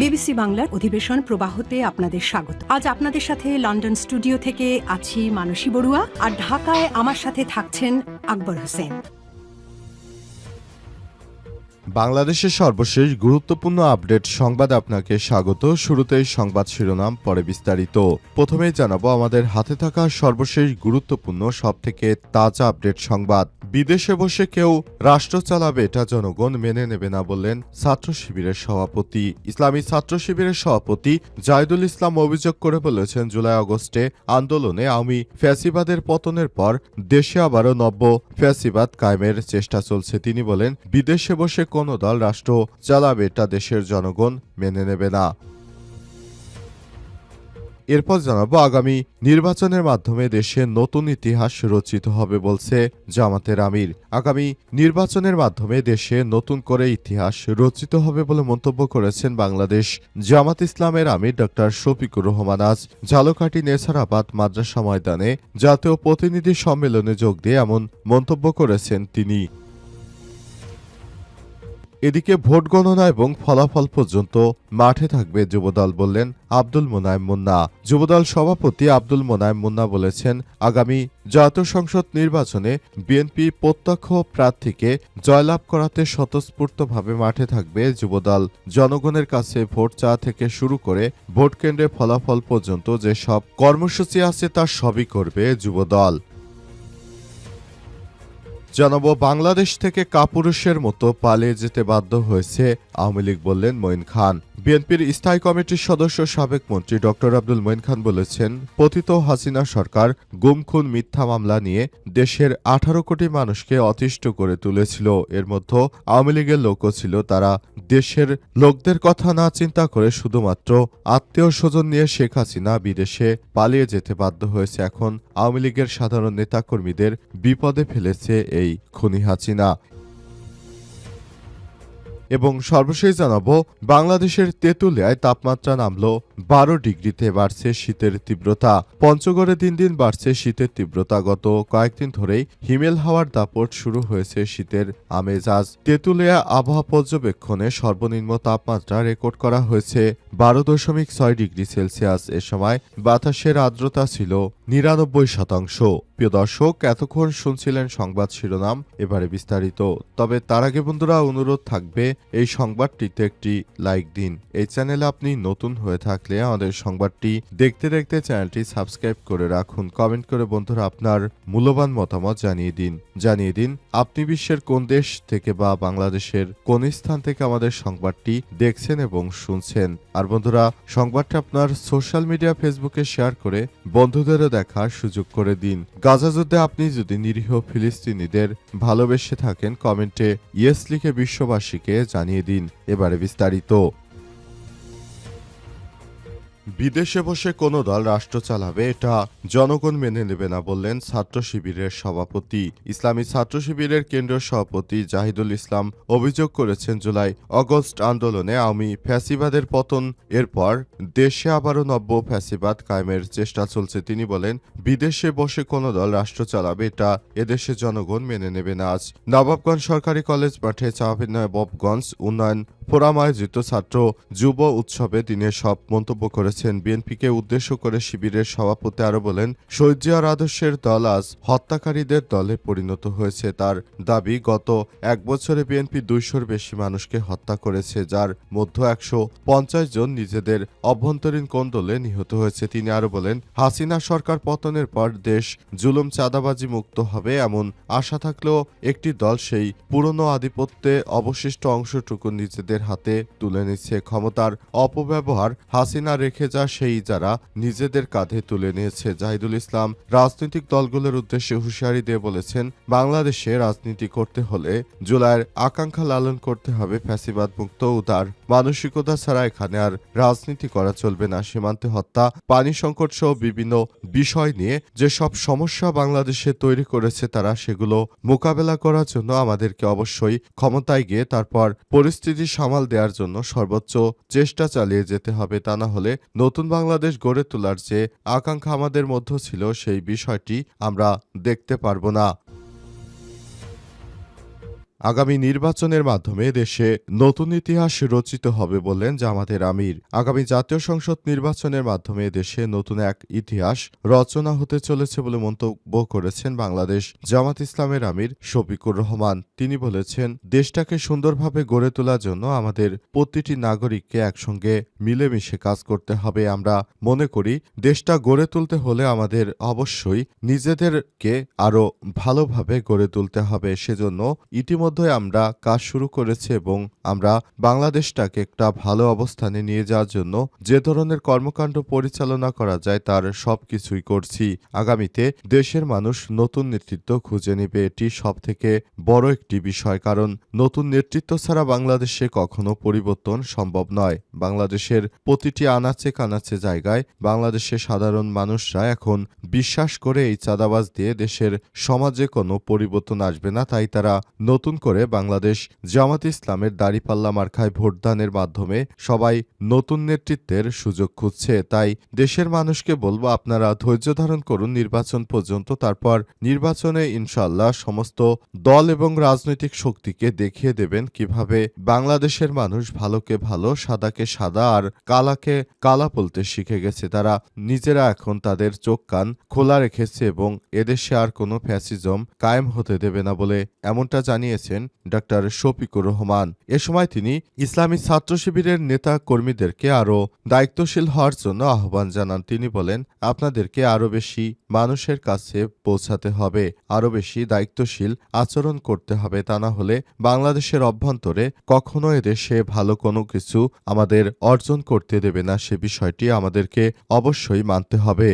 BBC বাংলার অধিবেশন প্রবাহতে আপনাদের স্বাগত। আজ আপনাদের সাথে লন্ডন স্টুডিও থেকে আছি মানসী বড়ুয়া, আর ঢাকায় আমার সাথে থাকছেন আকবর হোসেন। বাংলাদেশের সর্বশেষ গুরুত্বপূর্ণ আপডেট সংবাদ আপনাকে স্বাগত। শুরুতেই সংবাদ শিরোনাম, পরে বিস্তারিত। প্রথমেই জানাবো আমাদের হাতে থাকা সর্বশেষ গুরুত্বপূর্ণ সবথেকে তাজা আপডেট সংবাদ। বিদেশে বসে কেউ রাষ্ট্র চালাবে এটা জনগণ মেনে নেবে না বললেন ছাত্র শিবিরের সভাপতি। ইসলামী ছাত্র শিবিরের সভাপতি জাহিদুল ইসলাম অভিযোগ করে বলেছেন, জুলাই আগস্টে আন্দোলনে আওয়ামী ফ্যাসিবাদের পতনের পর দেশে আবারও নব্য ফ্যাসিবাদ কায়েমের চেষ্টা চলছে। তিনি বলেন, বিদেশে বসে কোনো দল রাষ্ট্র চালাবে এটা দেশের জনগণ মেনে নেবে না। এরপর জানাবো, আগামী নির্বাচনের মাধ্যমে দেশে নতুন ইতিহাস রচিত হবে বলছে জামাতের আমির। আগামী নির্বাচনের মাধ্যমে দেশে নতুন করে ইতিহাস রচিত হবে বলে মন্তব্য করেছেন বাংলাদেশ জামাত ইসলামের আমির ডক্টর শফিকুর রহমান। আজ ঝালকাঠি নেছারাবাদ মাদ্রাসা ময়দানে জাতীয় প্রতিনিধি সম্মেলনে যোগ দিয়ে এমন মন্তব্য করেছেন তিনি। এদিকে ভোট গণনা এবং ফলাফল পর্যন্ত মাঠে থাকবে যুবদল বললেন আব্দুল মোনায়েম মুন্না। যুবদল সভাপতি আব্দুল মোনায়েম মুন্না বলেছেন, আগামী জাতীয় সংসদ নির্বাচনে বিএনপি প্রত্যক্ষ প্রার্থীকে জয়লাভ করাতে স্বতঃস্ফূর্তভাবে মাঠে থাকবে যুবদল। জনগণের কাছে ভোট চাওয়া থেকে শুরু করে ভোট কেন্দ্রে ফলাফল পর্যন্ত যেসব কর্মসূচি আছে তার সবই করবে যুবদল। জানাবো, বাংলাদেশ থেকে কাপুরুষের মতো পালিয়ে যেতে বাধ্য হয়েছে আওয়ামী লীগ বললেন মঈন খান। বিএনপির স্থায়ী কমিটির সদস্য সাবেক মন্ত্রী ডক্টর আব্দুল মঈন খান বলেছেন, পতিত হাসিনা সরকার গুম খুন মিথ্যা মামলা নিয়ে দেশের 18 কোটি মানুষকে অতিষ্ঠ করে তুলেছিল। এর মধ্যে আওয়ামী লীগের লোকও ছিল। তারা দেশের লোকদের কথা না চিন্তা করে শুধুমাত্র আত্মীয় স্বজন নিয়ে শেখ হাসিনা বিদেশে পালিয়ে যেতে বাধ্য হয়েছে। এখন আওয়ামী লীগের সাধারণ নেতাকর্মীদের বিপদে ফেলেছে এই খুনি হাসিনা। এবং সর্বশেষ জানাবো, বাংলাদেশের তেঁতুলিয়ায় তাপমাত্রা নামল 12 ডিগ্রিতে, বাড়ছে শীতের তীব্রতা। পঞ্চগড়ে দিন দিন বাড়ছে শীতের তীব্রতা। গত কয়েকদিন ধরেই হিমেল হাওয়ার দাপট শুরু হয়েছে শীতের আমেজ। আজ তেঁতুলিয়া আবহাওয়া পর্যবেক্ষণে সর্বনিম্ন তাপমাত্রা রেকর্ড করা হয়েছে 12.6 ডিগ্রি সেলসিয়াস। এ সময় বাতাসের আর্দ্রতা ছিল 99%। প্রিয় দর্শক, এতক্ষণ শুনছিলেন সংবাদ শিরোনাম, এবারে বিস্তারিত। তবে তার আগে বন্ধুরা, অনুরোধ থাকবে এই সংবাদটিতে একটি লাইক দিন। এই চ্যানেলে আপনি নতুন হয়ে থাকলে আমাদের সংবাদটি দেখতে দেখতে চ্যানেলটি সাবস্ক্রাইব করে রাখুন। কমেন্ট করে বন্ধুরা আপনার মূল্যবান মতামত জানিয়ে দিন আপনি বিশ্বের কোন দেশ থেকে বা বাংলাদেশের কোন স্থান থেকে আমাদের সংবাদটি দেখছেন এবং শুনছেন। আর বন্ধুরা, সংবাদটি আপনার সোশ্যাল মিডিয়া ফেসবুকে শেয়ার করে বন্ধুদেরও দেখার সুযোগ করে দিন। গাজা যুদ্ধে আপনি যদি নিরীহ ফিলিস্তিনিদের ভালোবেসে থাকেন, কমেন্টে ইয়েস লিখে বিশ্ববাসীকে জানিয়ে দিন। এবারে বিস্তারিত। বিদেশে বসে কোনো দল রাষ্ট্র চালাবে এটা জনগণ মেনে নেবে না বললেন ছাত্র শিবিরের সভাপতি। ইসলামী ছাত্র শিবিরের কেন্দ্রীয় সভাপতি জাহিদুল ইসলাম অভিযোগ করেছেন, জুলাই আগস্ট আন্দোলনে আওয়ামী ফ্যাসিবাদের পতন এরপর দেশে আবারও নব্য ফ্যাসিবাদ কায়েমের চেষ্টা চলছে। তিনি বলেন, বিদেশে বসে কোনো দল রাষ্ট্র চালাবে এটা এদেশে জনগণ মেনে নেবে না। আজ নবাবগঞ্জ সরকারি কলেজ মাঠে নবাবগঞ্জ উন্নয়ন ফোরাম আয়োজিত ছাত্র যুব উৎসবে তিনি সব মন্তব্য করেছেন। বিএনপিকে উদ্দেশ্য করে শিবিরের সভাপতি আরো বলেন, শহীদ জিয়ার আদর্শের দল আজ হত্যাকারীদের দলে পরিণত হয়েছে। তার দাবি, গত এক বছরে বিএনপি 200-র বেশি মানুষকে হত্যা করেছে, যার মধ্যে 150 জন নিজেদের অভ্যন্তরীণ কোন্দলে নিহত হয়েছে। তিনি আরো বলেন, হাসিনা সরকার পতনের পর দেশ জুলুম চাঁদাবাজি মুক্ত হবে এমন আশা থাকলেও একটি দল সেই পুরনো আধিপত্যে অবশিষ্ট অংশটুকু নিজেদের হাতে তুলে নিচ্ছে। ক্ষমতার অপব্যবহার হাসিনা রেখে যা সেই যারা নিজেদের কাঁধে তুলে নিয়েছে। জাহিদুল ইসলাম রাজনৈতিক দলগুলোর উদ্দেশ্যে হুঁশিয়ারি দিয়ে বলেছেন, বাংলাদেশে রাজনীতি করতে হলে জুলাইয়ের আকাঙ্ক্ষা লালন করতে হবে। ফ্যাসিবাদ মুক্ত উদার মানসিকতা ছাড়া এখানে আর রাজনীতি করা চলবে না। সীমান্তে হত্যা, পানি সংকট সহ বিভিন্ন বিষয় নিয়ে যেসব সমস্যা বাংলাদেশে তৈরি করেছে তারা সেগুলো মোকাবেলা করার জন্য আমাদেরকে অবশ্যই ক্ষমতায় গিয়ে তারপর পরিস্থিতি সামাল দেওয়ার জন্য সর্বোচ্চ চেষ্টা চালিয়ে যেতে হবে। তা না হলে নতুন বাংলাদেশ গড়ে তোলার যে আকাঙ্ক্ষা আমাদের মধ্যে ছিল সেই বিষয়টি আমরা দেখতে পারব না। আগামী নির্বাচনের মাধ্যমে দেশে নতুন ইতিহাস রচিত হবে বললেন জামাতের আমির। আগামী জাতীয় সংসদ নির্বাচনের মাধ্যমে দেশে নতুন এক ইতিহাস রচনা হতে চলেছে বলে মন্তব্য করেছেন বাংলাদেশ জামাত ইসলামের আমির শফিকুর রহমান। তিনি বলেছেন, দেশটাকে সুন্দরভাবে গড়ে তোলার জন্য আমাদের প্রতিটি নাগরিককে একসঙ্গে মিলেমিশে কাজ করতে হবে। আমরা মনে করি দেশটা গড়ে তুলতে হলে আমাদের অবশ্যই নিজেদেরকে আরও ভালোভাবে গড়ে তুলতে হবে। সেজন্য ইতিমধ্যে আমরা কাজ শুরু করেছি এবং আমরা বাংলাদেশটাকে একটা ভালো অবস্থানে নিয়ে যাওয়ার জন্য যে ধরনের কর্মকাণ্ড পরিচালনা করা যায় তার সবকিছুই করছি। আগামীতে দেশের মানুষ নতুন নেতৃত্ব খুঁজে নেবে, এটি সবথেকে বড় একটি বিষয়, কারণ নতুন নেতৃত্ব ছাড়া বাংলাদেশে কখনো পরিবর্তন সম্ভব নয়। বাংলাদেশের প্রতিটি আনাচে কানাচে জায়গায় বাংলাদেশের সাধারণ মানুষরা এখন বিশ্বাস করে এই চাঁদাবাজ দিয়ে দেশের সমাজে কোনো পরিবর্তন আসবে না। তাই তারা নতুন করে বাংলাদেশ জামাত ইসলামের দাঁড়িপাল্লা মার্কায় ভোটদানের মাধ্যমে সবাই নতুন নেতৃত্বের সুযোগ খুঁজছে। তাই দেশের মানুষকে বলবো, আপনারা ধৈর্য ধারণ করুন নির্বাচন পর্যন্ত। তারপর নির্বাচনে ইনশাআল্লাহ সমস্ত দল এবং রাজনৈতিক শক্তিকে দেখিয়ে দেবেন কিভাবে বাংলাদেশের মানুষ ভালোকে ভালো, সাদাকে সাদা আর কালাকে কালা বলতে শিখে গেছে। তারা নিজেরা এখন তাদের চোখ কান খোলা রেখেছে এবং এদেশে আর কোনো ফ্যাসিজম কায়েম হতে দেবে না বলে এমনটা জানিয়েছেন ডক্টর শফিকুর রহমান। এ সময় তিনি ইসলামী ছাত্র শিবিরের নেতা কর্মীদেরকে আরও দায়িত্বশীল হওয়ার জন্য আহ্বান জানান। তিনি বলেন, আপনাদেরকে আরও বেশি মানুষের কাছে পৌঁছাতে হবে, আরও বেশি দায়িত্বশীল আচরণ করতে হবে। তা না হলে বাংলাদেশের অভ্যন্তরে কখনো এদেশে ভালো কোনো কিছু আমাদের অর্জন করতে দেবে না। সে বিষয়টি আমাদেরকে অবশ্যই মানতে হবে।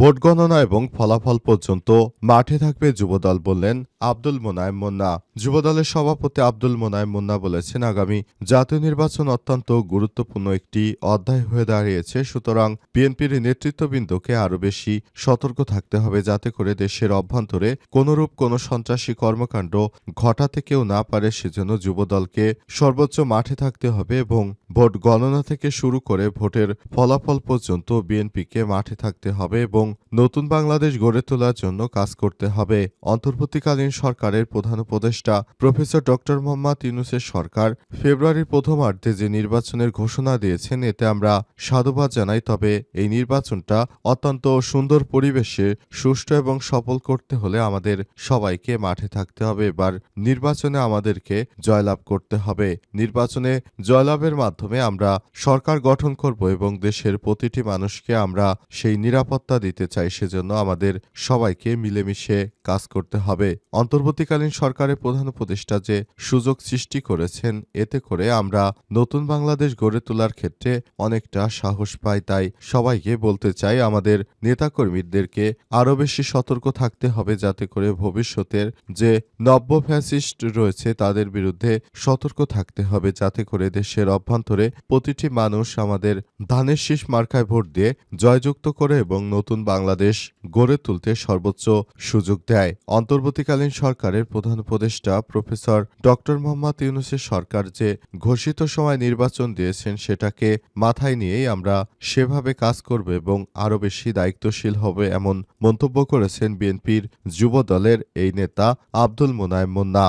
ভোট গণনা এবং ফলাফল পর্যন্ত মাঠে থাকবে যুবদল বললেন আব্দুল মোনায়েম মুন্না। যুবদলের সভাপতি আব্দুল মোনায়েম মুন্না বলেছেন, আগামী জাতীয় নির্বাচন অত্যন্ত গুরুত্বপূর্ণ একটি অধ্যায় হয়ে দাঁড়িয়েছে। সুতরাং বিএনপির নেতৃত্ববৃন্দকে আরও বেশি সতর্ক থাকতে হবে, যাতে করে দেশের অভ্যন্তরে কোনরূপ কোনো সন্ত্রাসী কর্মকাণ্ড ঘটাতে কেউ না পারে। সেজন্য যুবদলকে সর্বোচ্চ মাঠে থাকতে হবে এবং ভোট গণনা থেকে শুরু করে ভোটের ফলাফল পর্যন্ত বিএনপিকে মাঠে থাকতে হবে এবং নতুন বাংলাদেশ গড়ে তোলার জন্য কাজ করতে হবে। অন্তর্বর্তীকালীন সরকারের প্রধান উপদেষ্টা প্রফেসর ডক্টর মোহাম্মদ ইউনূসের সরকার ফেব্রুয়ারির প্রথমার্ধে যে নির্বাচনের ঘোষণা দিয়েছেন, এতে আমরা সাধুবাদ জানাই। তবে এই নির্বাচনটা অত্যন্ত সুন্দর পরিবেশে সুষ্ঠু এবং সফল করতে হলে আমাদের সবাইকে মাঠে থাকতে হবে। এবার নির্বাচনে আমাদেরকে জয়লাভ করতে হবে। নির্বাচনে জয়লাভের মাধ্যমে আমরা সরকার গঠন করব এবং দেশের প্রতিটি মানুষকে আমরা সেই নিরাপত্তা দিতে চাই। সেজন্য আমাদের সবাইকে মিলেমিশে কাজ করতে হবে। অন্তর্বর্তীকালীন সরকারের প্রধান উপদেষ্টা যে সুযোগ সৃষ্টি করেছেন, এতে করে আমরা নতুন বাংলাদেশ গড়ে তোলার ক্ষেত্রে অনেকটা সাহস পাই। তাই সবাইকে বলতে চাই, আমাদের নেতাকর্মীদেরকে আরও বেশি সতর্ক থাকতে হবে, যাতে করে ভবিষ্যতের যে নব্য ফ্যাসিস্ট রয়েছে তাদের বিরুদ্ধে সতর্ক থাকতে হবে, যাতে করে দেশের অভ্যন্তরে প্রতিটি মানুষ আমাদের ধানের শীষ মার্কায় ভোট দিয়ে জয়যুক্ত করে এবং নতুন বাংলাদেশ গড়ে তুলতে সর্বোচ্চ সুযোগ দেয়। অন্তর্বর্তীকালীন সরকারের প্রধান উপদেষ্টা প্রফেসর ডক্টর মোহাম্মদ ইউনূসের সরকার যে ঘোষিত সময় নির্বাচন দিয়েছেন, সেটাকে মাথায় নিয়েই আমরা সেভাবে কাজ করব এবং আরও বেশি দায়িত্বশীল হবে, এমন মন্তব্য করেছেন বিএনপির যুব দলের এই নেতা আব্দুল মোনায়েম মুন্না।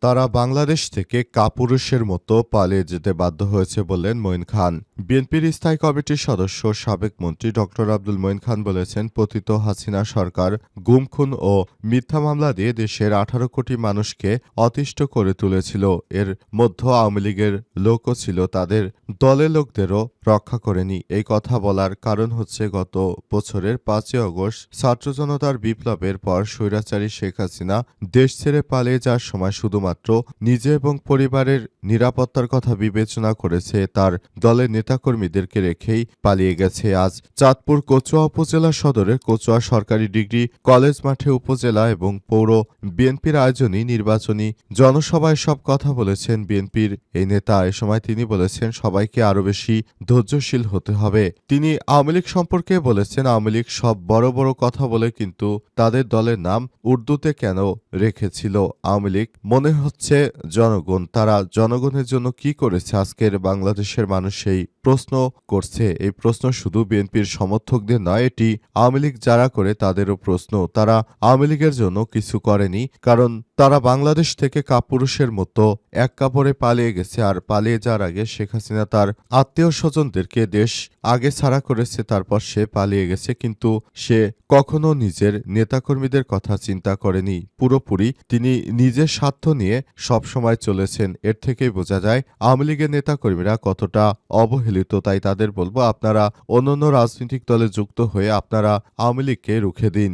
তারা বাংলাদেশ থেকে কাপুরুষের মতো পালিয়ে যেতে বাধ্য হয়েছে বললেন মঈন খান। বিএনপির স্থায়ী কমিটির সদস্য সাবেক মন্ত্রী ডক্টর আব্দুল মঈন খান বলেছেন, পতিত হাসিনা সরকার গুম, খুন ও মিথ্যা মামলা দিয়ে দেশের 18 কোটি মানুষকে অতিষ্ঠ করে তুলেছিল। এর মধ্যে আওয়ামী লীগের লোকও ছিল, তাদের দলের লোকদেরও রক্ষা করেনি। এই কথা বলার কারণ হচ্ছে, গত বছরের 5ই আগস্ট ছাত্র জনতার বিপ্লবের পর স্বৈরাচারী শেখ হাসিনা দেশ ছেড়ে পালিয়ে যাওয়ার সময় শুধুমাত্র নিজে এবং পরিবারের নিরাপত্তার কথা বিবেচনা করেছে, তার দলের নেতাকর্মীদেরকে রেখেই পালিয়ে গেছে। আজ চাঁদপুর কচুয়া উপজেলা সদরের কচুয়া সরকারি ডিগ্রি কলেজ মাঠে উপজেলা এবং পৌর বিএনপির আয়োজনে নির্বাচনী জনসভায় সব কথা বলেছেন বিএনপির এই নেতা। এ সময় তিনি বলেছেন, সবাইকে আরও বেশি ধৈর্যশীল হতে হবে। তিনি আওয়ামী লীগ সম্পর্কে বলেছেন, আওয়ামী লীগ সব বড় বড় কথা বলে, কিন্তু তাদের দলের নাম উর্দুতে কেন রেখেছিল? আওয়ামী লীগ মনে হচ্ছে জনগণ। তারা জনগণের জন্য কি করেছে আজকের বাংলাদেশের মানুষ সেই প্রশ্ন করছে। এই প্রশ্ন শুধু বিএনপির সমর্থকদের নয়, এটি আওয়ামী লীগ যারা করে তাদেরও প্রশ্ন। তারা আওয়ামী লীগের জন্য কিছু করেনি, কারণ তারা বাংলাদেশ থেকে কাপুরুষের মতো এক কাপড়ে পালিয়ে গেছে। আর পালিয়ে যাওয়ার আগে শেখ হাসিনা তার আত্মীয় স্বজনদেরকে দেশ আগে ছাড়া করেছে, তারপর সে পালিয়ে গেছে, কিন্তু সে কখনো নিজের নেতাকর্মীদের কথা চিন্তা করেনি। পুরোপুরি তিনি নিজের স্বার্থ নিয়ে সবসময় চলেছেন। এর থেকেই বোঝা যায় আওয়ামী লীগের নেতাকর্মীরা কতটা অবহেলিত। তাই তাদের বলবো, আপনারা অন্যান্য রাজনৈতিক দলে যুক্ত হয়ে আপনারা আওয়ামী লীগকে রুখে দিন।